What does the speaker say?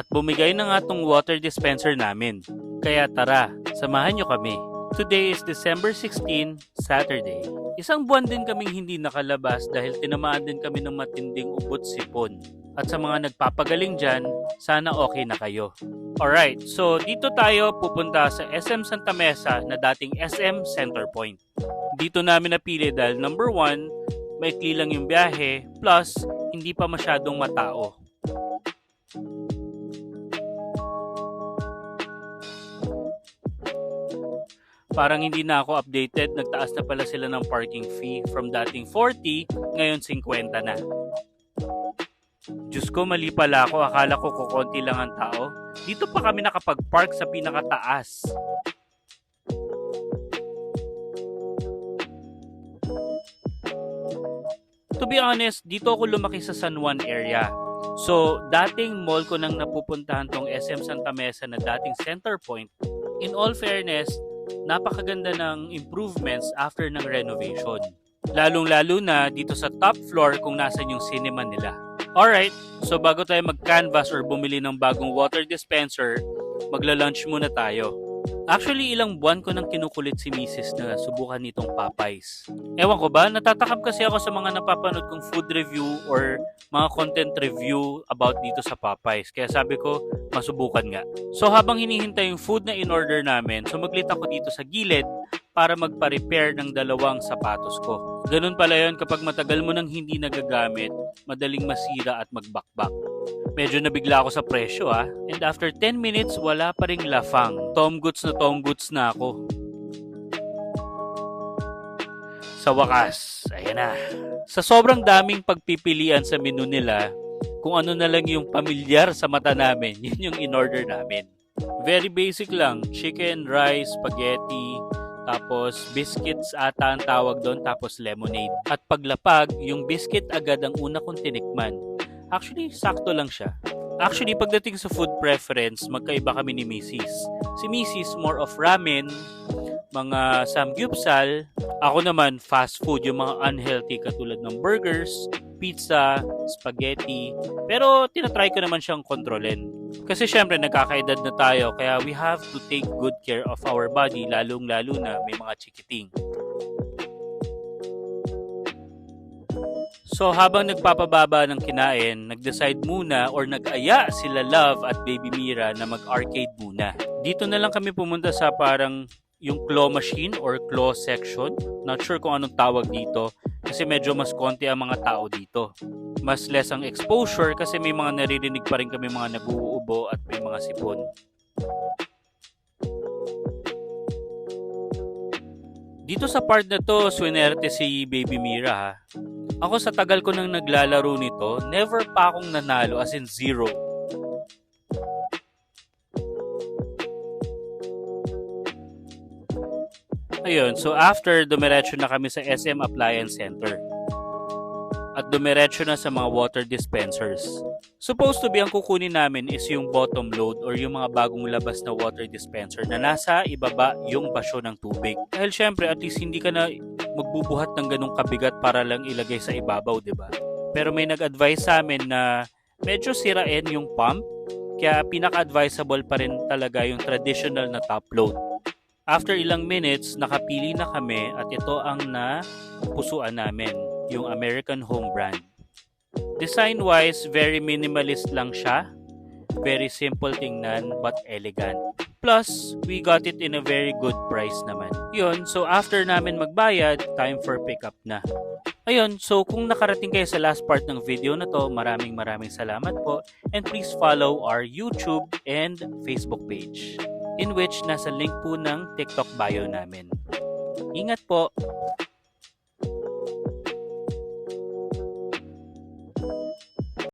at bumigay na nga tong water dispenser namin. Kaya tara, samahan nyo kami. Today is December 16, Saturday. Isang buwan din kaming hindi nakalabas dahil tinamaan din kami ng matinding ubot sipon. At sa mga nagpapagaling dyan, sana okay na kayo. Alright, so dito tayo pupunta sa SM Santa Mesa na dating SM Center Point. Dito namin napili dahil number 1, maikli lang yung biyahe, plus hindi pa masyadong matao. Parang hindi na ako updated, nagtaas na pala sila ng parking fee from dating 40, ngayon 50 na. Diyos ko, mali pala ako, akala ko kukonti lang ang tao. Dito pa kami nakapag-park sa pinakataas. To be honest, dito ako lumaki sa San Juan area. So, dating mall ko nang napupuntahan tong SM Santa Mesa na dating Center Point. In all fairness, napakaganda ng improvements after ng renovation. Lalong-lalo na dito sa top floor kung nasan yung cinema nila. Alright, so bago tayo mag-canvas or bumili ng bagong water dispenser, magla-lunch muna tayo. Actually, ilang buwan ko nang kinukulit si Mrs. na subukan nitong Popeyes. Ewan ko ba, natatakam kasi ako sa mga napapanood kong food review or mga content review about dito sa Popeyes. Kaya sabi ko, masubukan nga. So habang hinihintay yung food na in-order namin, sumaglit ako dito sa gilid para magpa-repair ng dalawang sapatos ko. Ganun pala yun kapag matagal mo nang hindi nagagamit, madaling masira at magbakbak. Medyo nabigla ako sa presyo and after 10 minutes wala pa ring lafang. Tom Goods na ako. Sa wakas, ayan na. Sa sobrang daming pagpipilian sa menu nila, kung ano na lang yung pamilyar sa mata namin, yun yung in-order namin. Very basic lang, chicken, rice, spaghetti, tapos biscuits ata ang tawag doon, tapos lemonade. At paglapag, yung biscuit agad ang una kong tinikman. Actually, sakto lang siya. Actually, pagdating sa food preference, magkaiba kami ni Mrs. Si Mrs. more of ramen, mga samgyupsal. Ako naman, fast food, yung mga unhealthy katulad ng burgers, pizza, spaghetti. Pero tinatry ko naman siyang kontrolin. Kasi syempre, nagkakaedad na tayo, kaya we have to take good care of our body, lalong-lalo na may mga chikiting. So habang nagpapababa ng kinain, nag-decide muna or nag-aya sila Love at Baby Mira na mag-arcade muna. Dito na lang kami pumunta sa parang yung claw machine or claw section. Not sure kung anong tawag dito kasi medyo mas konti ang mga tao dito. Mas less ang exposure kasi may mga naririnig pa rin kami mga nag-uubo at may mga sipon. Dito sa part na to, swinerte si Baby Mira. Ako sa tagal ko nang naglalaro nito, never pa akong nanalo, as in 0. Ayun, so after, dumiretso na kami sa SM Appliance Center. At dumiretso na sa mga water dispensers. Supposed to be ang kukunin namin is yung bottom load or yung mga bagong labas na water dispenser na nasa ibaba yung basyo ng tubig. Dahil syempre, at least hindi ka na magbubuhat ng ganong kabigat para lang ilagay sa ibabaw, diba? Pero may nag-advise sa amin na medyo sirain yung pump, kaya pinaka-advisable pa rin talaga yung traditional na top load. After ilang minutes, nakapili na kami at ito ang napusuan namin, yung American Home brand. Design-wise, very minimalist lang siya. Very simple tingnan but elegant. Plus, we got it in a very good price naman. Yun, so after namin magbayad, time for pickup na. Ayun, so kung nakarating kayo sa last part ng video na to, maraming salamat po. And please follow our YouTube and Facebook page, in which nasa link po ng TikTok bio namin. Ingat po!